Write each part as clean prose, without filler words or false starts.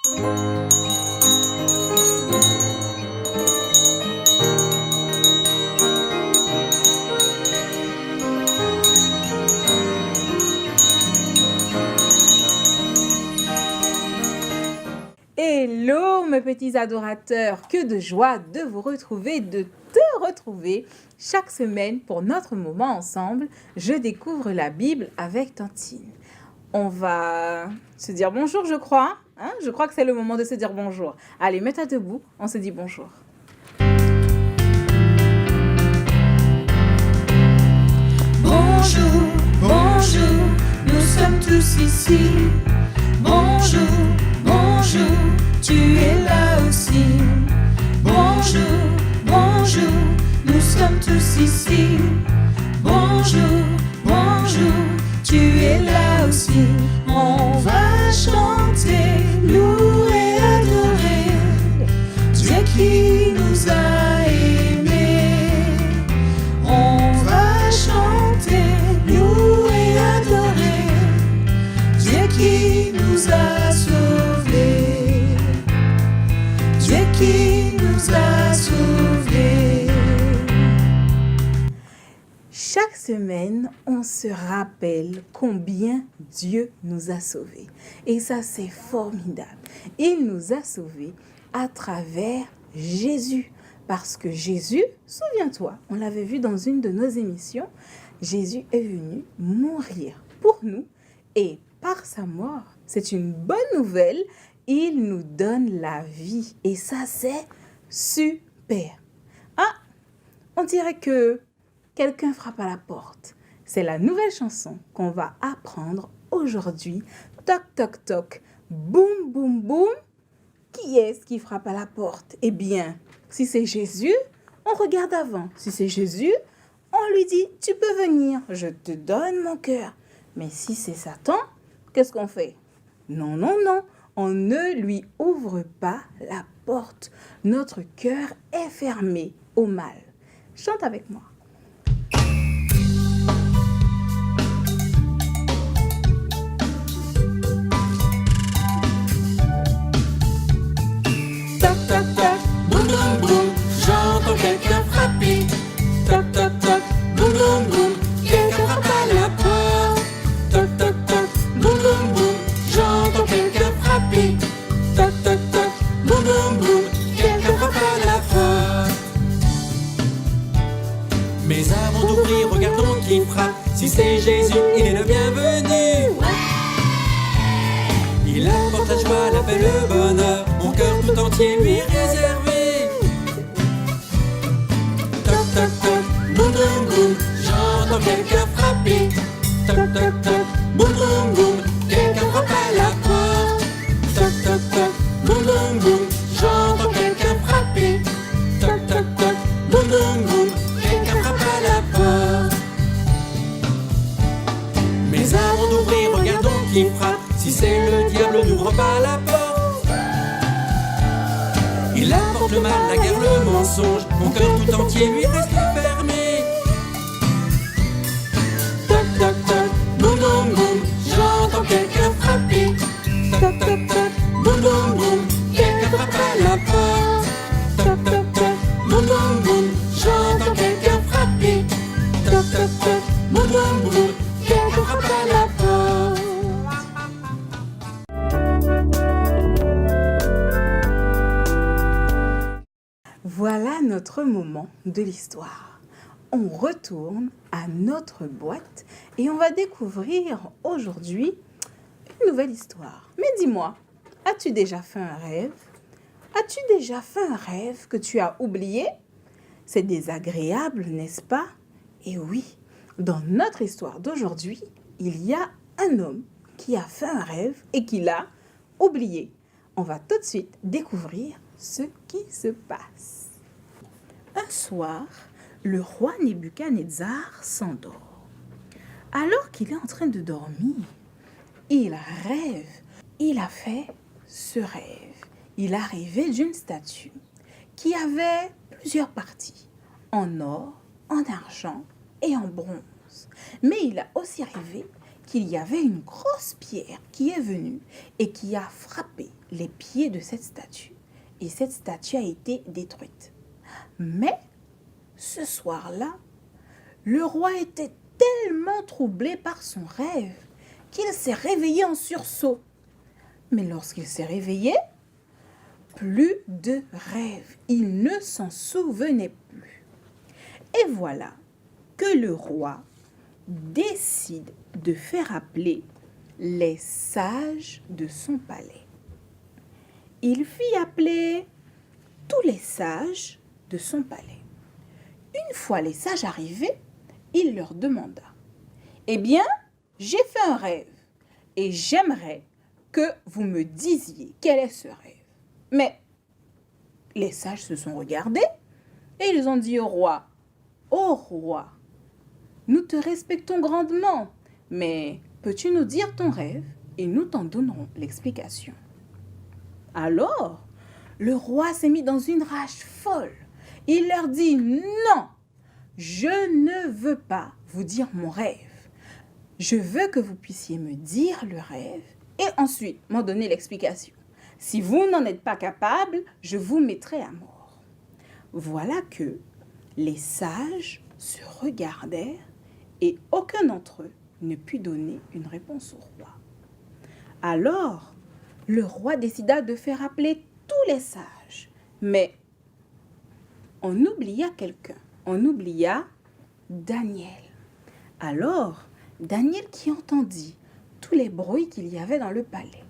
Hello mes petits adorateurs, que de joie de vous retrouver, de te retrouver chaque semaine pour notre moment ensemble. Je découvre la Bible avec Tantine. On va se dire bonjour, je crois. Je crois que c'est le moment de se dire bonjour. Allez, mets-toi debout, on se dit bonjour. Bonjour, bonjour, nous sommes tous ici. Bonjour, bonjour, tu es là aussi. Bonjour, bonjour, nous sommes tous ici. Bonjour, bonjour, tu es là aussi. On va chanter, louer, adorer Dieu qui nous a aimés. On va chanter, louer, adorer Dieu qui nous a sauvés. Dieu qui nous a sauvés. Chaque semaine, on se rappelle combien Dieu nous a sauvés. Et ça, c'est formidable. Il nous a sauvés à travers Jésus. Parce que Jésus, souviens-toi, on l'avait vu dans une de nos émissions, Jésus est venu mourir pour nous et par sa mort, c'est une bonne nouvelle, il nous donne la vie. Et ça, c'est super. Ah, on dirait que quelqu'un frappe à la porte. C'est la nouvelle chanson qu'on va apprendre aujourd'hui. Toc, toc, toc, boum, boum, boum. Qui est-ce qui frappe à la porte? Eh bien, si c'est Jésus, on regarde avant. Si c'est Jésus, on lui dit, tu peux venir, je te donne mon cœur. Mais si c'est Satan, qu'est-ce qu'on fait? Non, non, non, on ne lui ouvre pas la porte. Notre cœur est fermé au mal. Chante avec moi. Toc toc toc, boum boum boum, j'entends quelqu'un frapper. Toc toc toc, boum boum boum, quelqu'un frappe à la porte. Toc toc toc, boum boum boum, j'entends quelqu'un frapper. Toc toc toc, boum boum boum, quelqu'un frappe à la porte. Mais avant d'ouvrir, regardons qui frappe. Si c'est Jésus, il est le bienvenu. Il apporte la joie, la paix, le bonheur. Mon cœur tout entier lui est réservé. Toc toc toc, boum boum boum, j'entends quelqu'un frapper. Toc toc toc, boum boum boum, quelqu'un frappe à la porte. Toc toc toc, boum boum boum, j'entends quelqu'un frapper. Toc toc toc, boum boum boum, quelqu'un frappe à la porte. Mais avant d'ouvrir, regardons qui frappe. Si c'est le diable, n'ouvre pas la porte. Il apporte le mal, la guerre, le mensonge. Mon cœur tout entier lui reste fermé. Toc toc toc, boum boum boum, j'entends quelqu'un frapper. Toc toc toc, boum boum boum, quelqu'un frappe à la porte. Toc toc toc, boum boum boum, j'entends quelqu'un frapper. Toc toc toc, boum boum boum, quelqu'un frappe à la porte. Voilà notre moment de l'histoire. On retourne à notre boîte et on va découvrir aujourd'hui une nouvelle histoire. Mais dis-moi, as-tu déjà fait un rêve? As-tu déjà fait un rêve que tu as oublié? C'est désagréable, n'est-ce pas? Et oui, dans notre histoire d'aujourd'hui, il y a un homme qui a fait un rêve et qui l'a oublié. On va tout de suite découvrir ce qui se passe. Un soir, le roi Nebuchadnezzar s'endort. Alors qu'il est en train de dormir, il rêve. Il a fait ce rêve. Il a rêvé d'une statue qui avait plusieurs parties, en or, en argent et en bronze. Mais il a aussi rêvé qu'il y avait une grosse pierre qui est venue et qui a frappé les pieds de cette statue. Et cette statue a été détruite. Mais ce soir-là, le roi était tellement troublé par son rêve qu'il s'est réveillé en sursaut. Mais lorsqu'il s'est réveillé, plus de rêve. Il ne s'en souvenait plus. Et voilà que le roi décide de faire appeler les sages de son palais. Il fit appeler tous les sages de son palais. Une fois les sages arrivés, il leur demanda « Eh bien, j'ai fait un rêve et j'aimerais que vous me disiez quel est ce rêve. » Mais les sages se sont regardés et ils ont dit au roi « Ô roi, nous te respectons grandement, mais peux-tu nous dire ton rêve et nous t'en donnerons l'explication. » Alors, le roi s'est mis dans une rage folle. Il leur dit « Non, je ne veux pas vous dire mon rêve. Je veux que vous puissiez me dire le rêve et ensuite m'en donner l'explication. Si vous n'en êtes pas capable, je vous mettrai à mort. » Voilà que les sages se regardèrent et aucun d'entre eux ne put donner une réponse au roi. Alors, le roi décida de faire appeler tous les sages, mais on oublia quelqu'un, on oublia Daniel. Alors, Daniel qui entendit tous les bruits qu'il y avait dans le palais,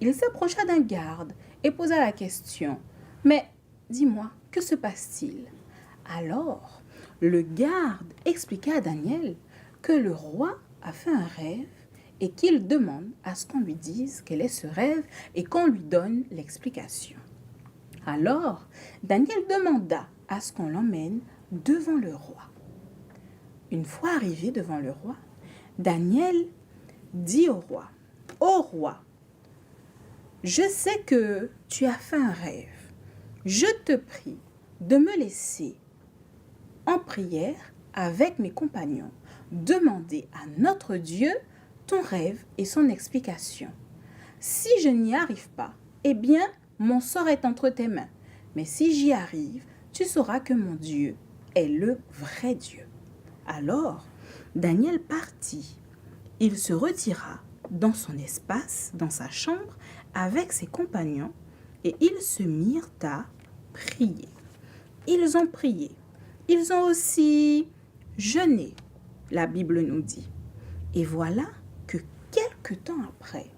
il s'approcha d'un garde et posa la question « Mais dis-moi, que se passe-t-il » Alors, le garde expliqua à Daniel que le roi a fait un rêve et qu'il demande à ce qu'on lui dise quel est ce rêve et qu'on lui donne l'explication. Alors, Daniel demanda à ce qu'on l'emmène devant le roi. Une fois arrivé devant le roi, Daniel dit au roi, « Ô roi, je sais que tu as fait un rêve. Je te prie de me laisser en prière avec mes compagnons, demander à notre Dieu ton rêve et son explication. Si je n'y arrive pas, eh bien, mon sort est entre tes mains. Mais si j'y arrive, tu sauras que mon Dieu est le vrai Dieu. » Alors, Daniel partit. Il se retira dans son espace, dans sa chambre, avec ses compagnons, et ils se mirent à prier. Ils ont prié. Ils ont aussi jeûné, la Bible nous dit. Et voilà que quelque temps après,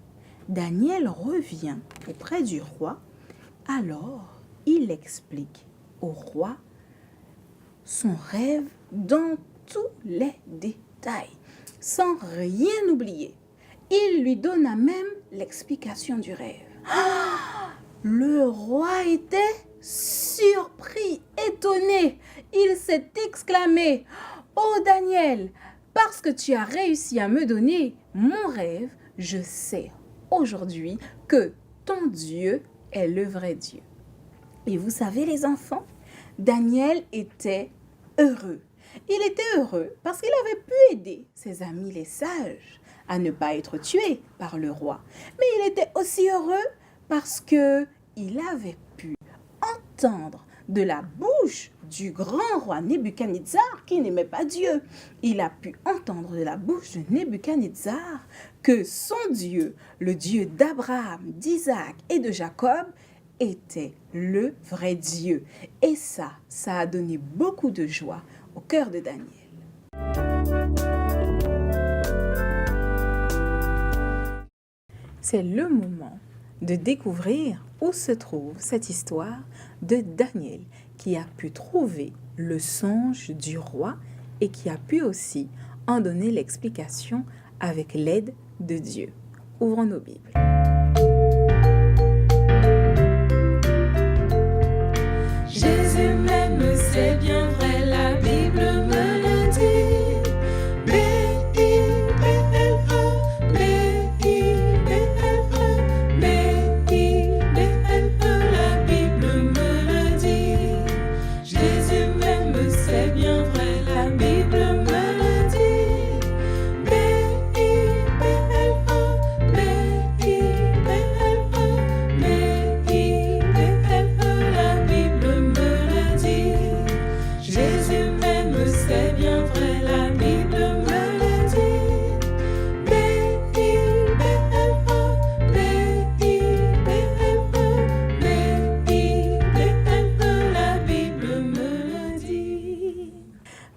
Daniel revient auprès du roi. Alors, il explique au roi son rêve dans tous les détails, sans rien oublier. Il lui donna même l'explication du rêve. Le roi était surpris, étonné. Il s'est exclamé « Oh Daniel, parce que tu as réussi à me donner mon rêve, je sais aujourd'hui que ton Dieu est le vrai Dieu. » Et vous savez les enfants, Daniel était heureux. Il était heureux parce qu'il avait pu aider ses amis les sages à ne pas être tués par le roi. Mais il était aussi heureux parce qu'il avait pu entendre de la bouche du grand roi Nebuchadnezzar qui n'aimait pas Dieu. Il a pu entendre de la bouche de Nebuchadnezzar que son Dieu, le Dieu d'Abraham, d'Isaac et de Jacob, était le vrai Dieu. Et ça a donné beaucoup de joie au cœur de Daniel. C'est le moment de découvrir où se trouve cette histoire de Daniel qui a pu trouver le songe du roi et qui a pu aussi en donner l'explication avec l'aide de Dieu. Ouvrons nos Bibles. Jésus m'aime, c'est bien vrai, la Bible me le dit.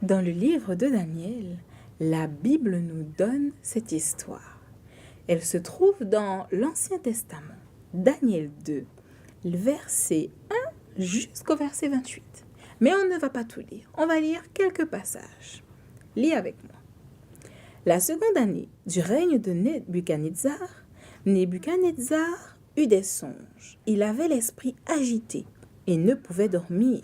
Dans le livre de Daniel, la Bible nous donne cette histoire. Elle se trouve dans l'Ancien Testament, Daniel 2, verset 1 jusqu'au verset 28. Mais on ne va pas tout lire, on va lire quelques passages. Lis avec moi. La seconde année du règne de Nebuchadnezzar, Nebuchadnezzar eut des songes. Il avait l'esprit agité et ne pouvait dormir.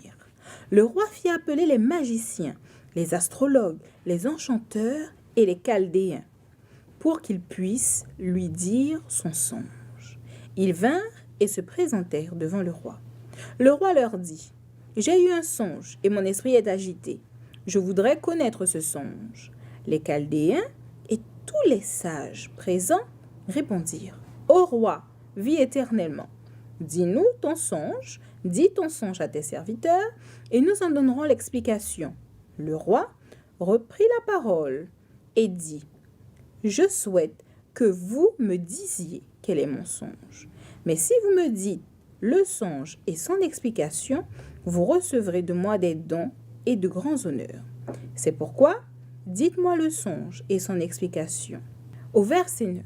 Le roi fit appeler les magiciens, les astrologues, les enchanteurs et les chaldéens pour qu'ils puissent lui dire son songe. Ils vinrent et se présentèrent devant le roi. Le roi leur dit : « J'ai eu un songe et mon esprit est agité. Je voudrais connaître ce songe. » Les chaldéens et tous les sages présents répondirent : « Ô roi, vis éternellement. Dis-nous ton songe, dis ton songe à tes serviteurs, et nous en donnerons l'explication. » Le roi reprit la parole et dit : « Je souhaite que vous me disiez quel est mon songe. Mais si vous me dites le songe et son explication, vous recevrez de moi des dons et de grands honneurs. C'est pourquoi, dites-moi le songe et son explication. » Au verset 9.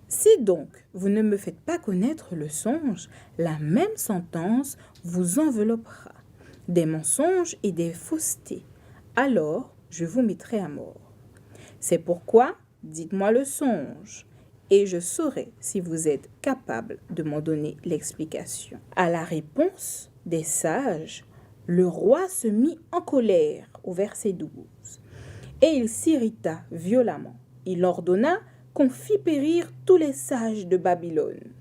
Si donc vous ne me faites pas connaître le songe, la même sentence vous enveloppera, des mensonges et des faussetés. Alors je vous mettrai à mort. C'est pourquoi, dites-moi le songe, et je saurai si vous êtes capable de m'en donner l'explication. À la réponse des sages, le roi se mit en colère, au verset 12, et il s'irrita violemment. Il ordonna qu'on fit périr tous les sages de Babylone.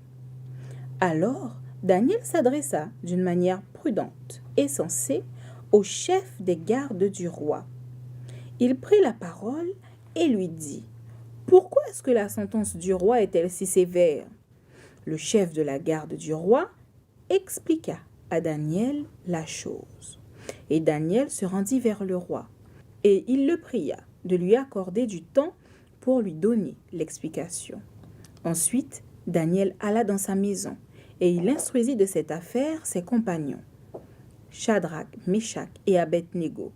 Alors, Daniel s'adressa d'une manière prudente et sensée au chef des gardes du roi. Il prit la parole et lui dit : « Pourquoi est-ce que la sentence du roi est-elle si sévère ?» Le chef de la garde du roi expliqua à Daniel la chose. Et Daniel se rendit vers le roi, et il le pria de lui accorder du temps pour lui donner l'explication. Ensuite, Daniel alla dans sa maison, et il instruisit de cette affaire ses compagnons, Shadrach, Meshach et Abed-Négo.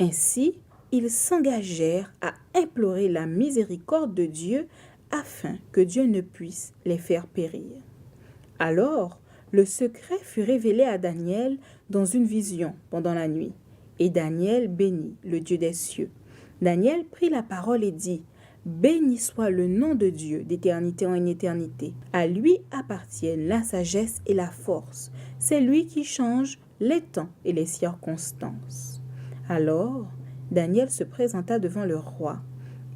Ainsi, ils s'engagèrent à implorer la miséricorde de Dieu afin que Dieu ne puisse les faire périr. Alors, le secret fut révélé à Daniel dans une vision pendant la nuit, et Daniel bénit le Dieu des cieux. Daniel prit la parole et dit : « Béni soit le nom de Dieu d'éternité en éternité. À lui appartiennent la sagesse et la force. C'est lui qui change les temps et les circonstances. » Alors, Daniel se présenta devant le roi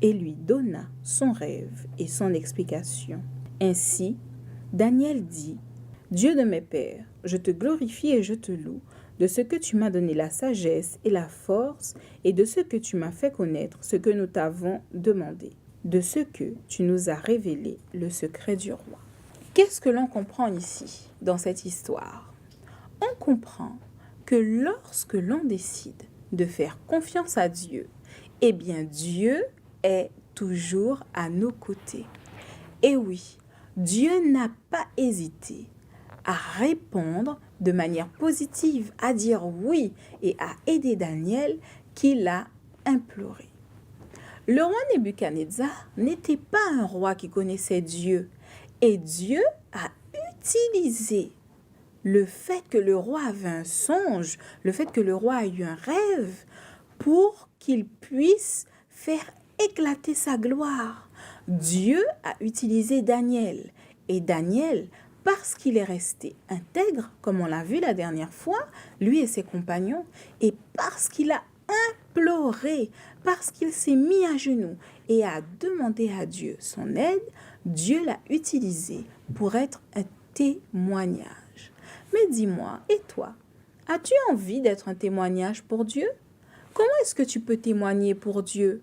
et lui donna son rêve et son explication. Ainsi, Daniel dit : « Dieu de mes pères, je te glorifie et je te loue de ce que tu m'as donné la sagesse et la force et de ce que tu m'as fait connaître ce que nous t'avons demandé, de ce que tu nous as révélé le secret du roi. » Qu'est-ce que l'on comprend ici dans cette histoire ? On comprend que lorsque l'on décide de faire confiance à Dieu, eh bien Dieu est toujours à nos côtés. Et oui, Dieu n'a pas hésité à répondre de manière positive, à dire oui et à aider Daniel qu'il a imploré. Le roi Nebuchadnezzar n'était pas un roi qui connaissait Dieu, et Dieu a utilisé le fait que le roi avait un songe, le fait que le roi a eu un rêve, pour qu'il puisse faire éclater sa gloire. Dieu a utilisé Daniel, et Daniel, parce qu'il est resté intègre, comme on l'a vu la dernière fois, lui et ses compagnons, et parce qu'il a imploré, parce qu'il s'est mis à genoux et a demandé à Dieu son aide, Dieu l'a utilisé pour être un témoignage. Mais dis-moi, et toi, as-tu envie d'être un témoignage pour Dieu ? Comment est-ce que tu peux témoigner pour Dieu ?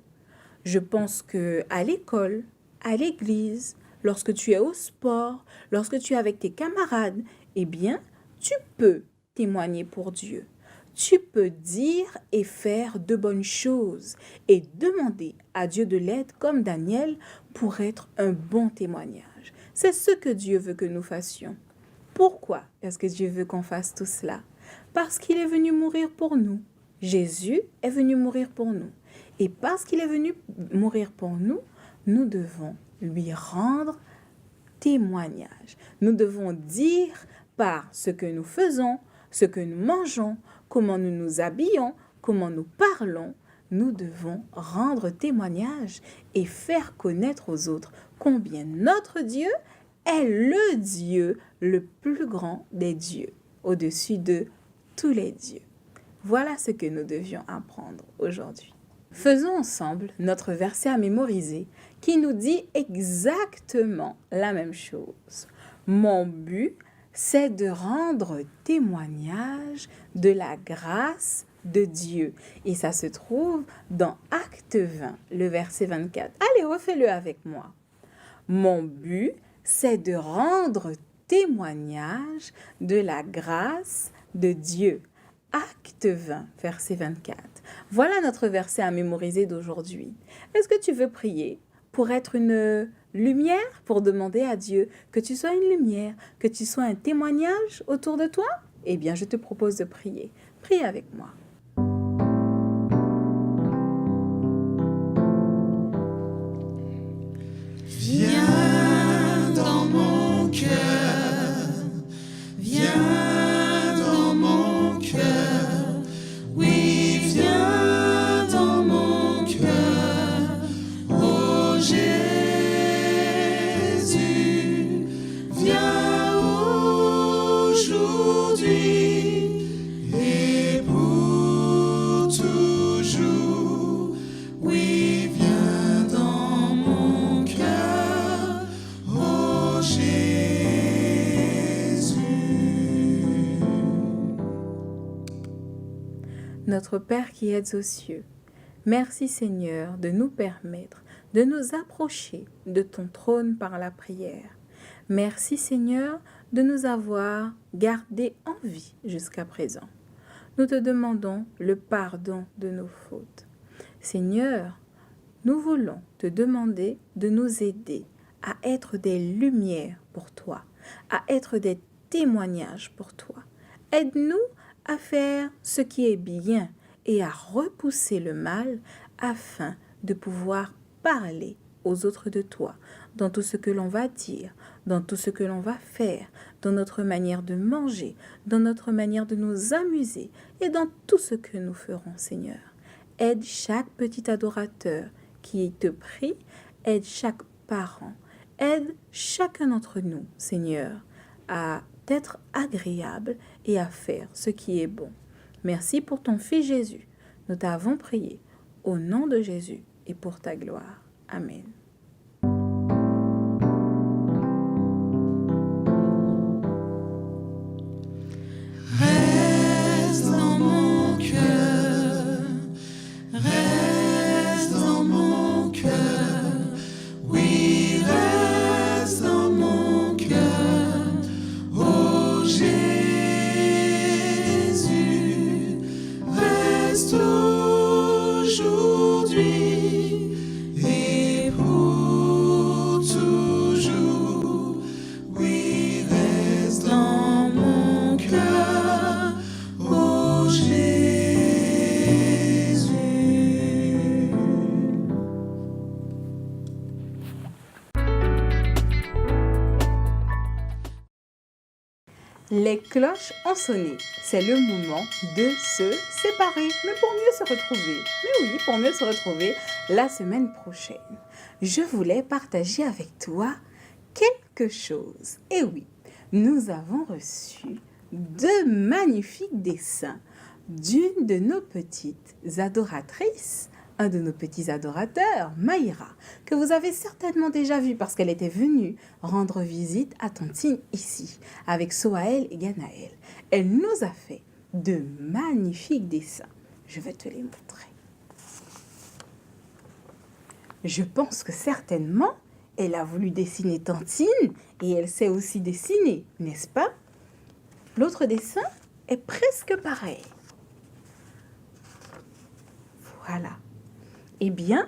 Je pense que à l'école, à l'église, lorsque tu es au sport, lorsque tu es avec tes camarades, eh bien, tu peux témoigner pour Dieu. Tu peux dire et faire de bonnes choses et demander à Dieu de l'aide comme Daniel pour être un bon témoignage. C'est ce que Dieu veut que nous fassions. Pourquoi est-ce que Dieu veut qu'on fasse tout cela ? Parce qu'il est venu mourir pour nous. Jésus est venu mourir pour nous. Et parce qu'il est venu mourir pour nous, nous devons lui rendre témoignage. Nous devons dire par ce que nous faisons, ce que nous mangeons, comment nous nous habillons, comment nous parlons. Nous devons rendre témoignage et faire connaître aux autres combien notre Dieu est le Dieu le plus grand des dieux, au-dessus de tous les dieux. Voilà ce que nous devions apprendre aujourd'hui. Faisons ensemble notre verset à mémoriser qui nous dit exactement la même chose. Mon but, c'est de rendre témoignage de la grâce de Dieu. Et ça se trouve dans Acte 20, le verset 24. Allez, refais-le avec moi. Mon but, c'est de rendre témoignage de la grâce de Dieu. Acte 20, verset 24. Voilà notre verset à mémoriser d'aujourd'hui. Est-ce que tu veux prier pour être une lumière, pour demander à Dieu que tu sois une lumière, que tu sois un témoignage autour de toi? Eh bien, je te propose de prier. Prie avec moi. Viens dans mon cœur, viens dans mon cœur, oui, viens dans mon cœur, oh Jésus, viens aujourd'hui et pour toujours, oui, viens dans mon cœur, oh Jésus. Notre Père qui êtes aux cieux, merci Seigneur de nous permettre de nous approcher de ton trône par la prière. Merci Seigneur de nous avoir gardés en vie jusqu'à présent. Nous te demandons le pardon de nos fautes. Seigneur, nous voulons te demander de nous aider à être des lumières pour toi, à être des témoignages pour toi. Aide-nous à faire ce qui est bien et à repousser le mal afin de pouvoir parler aux autres de toi, dans tout ce que l'on va dire, dans tout ce que l'on va faire, dans notre manière de manger, dans notre manière de nous amuser et dans tout ce que nous ferons, Seigneur. Aide chaque petit adorateur qui te prie, aide chaque parent, aide chacun d'entre nous, Seigneur, à être agréable et à faire ce qui est bon. Merci pour ton Fils Jésus. Nous t'avons prié au nom de Jésus et pour ta gloire. Amen. Reste dans mon cœur, reste dans mon cœur, oui, reste dans mon cœur, oh Jésus, reste aujourd'hui et pour toujours, oui, reste dans mon cœur, oh Jésus. Les cloches ont sonné. C'est le moment de se séparer, mais pour mieux se retrouver. Mais oui, pour mieux se retrouver la semaine prochaine. Je voulais partager avec toi quelque chose. Et oui, nous avons reçu 2 magnifiques dessins d'une de nos petites adoratrices, un de nos petits adorateurs, Maïra, que vous avez certainement déjà vu parce qu'elle était venue rendre visite à Tantine ici, avec Soaël et Ganaël. Elle nous a fait de magnifiques dessins. Je vais te les montrer. Je pense que certainement, elle a voulu dessiner Tantine et elle sait aussi dessiner, n'est-ce pas? L'autre dessin est presque pareil. Voilà. Eh bien,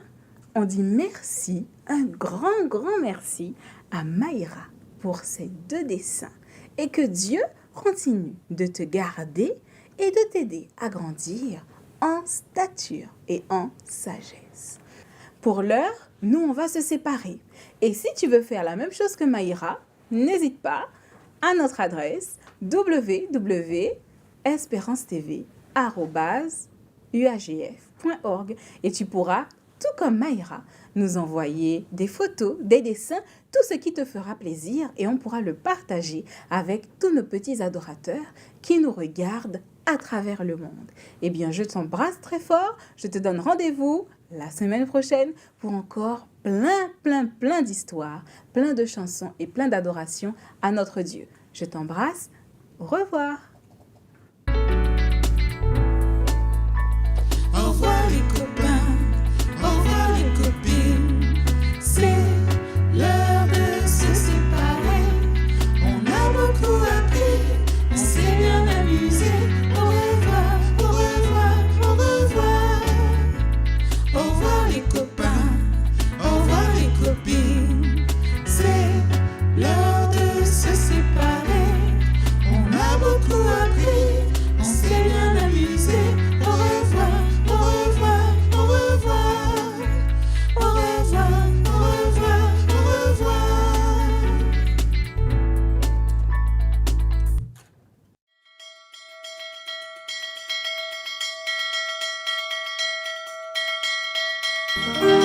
on dit merci, un grand, grand merci à Maïra pour ces 2 dessins et que Dieu continue de te garder et de t'aider à grandir en stature et en sagesse. Pour l'heure, nous, on va se séparer. Et si tu veux faire la même chose que Maïra, n'hésite pas à notre adresse www.esperancetv@uagf.org et tu pourras, tout comme Maïra, nous envoyer des photos, des dessins, tout ce qui te fera plaisir et on pourra le partager avec tous nos petits adorateurs qui nous regardent à travers le monde. Eh bien, je t'embrasse très fort. Je te donne rendez-vous la semaine prochaine pour encore plein d'histoires, plein de chansons et plein d'adorations à notre Dieu. Je t'embrasse. Au revoir. Au revoir les copains, au revoir les copines. C'est l'heure de se séparer. On a beaucoup appris, on s'est bien amusé. Au revoir, au revoir, au revoir. Au revoir les copains, au revoir les copines. C'est l'heure de se séparer. On a beaucoup appris, on s'est bien amusé. Au revoir, au revoir, au revoir. Au revoir, au revoir, au revoir.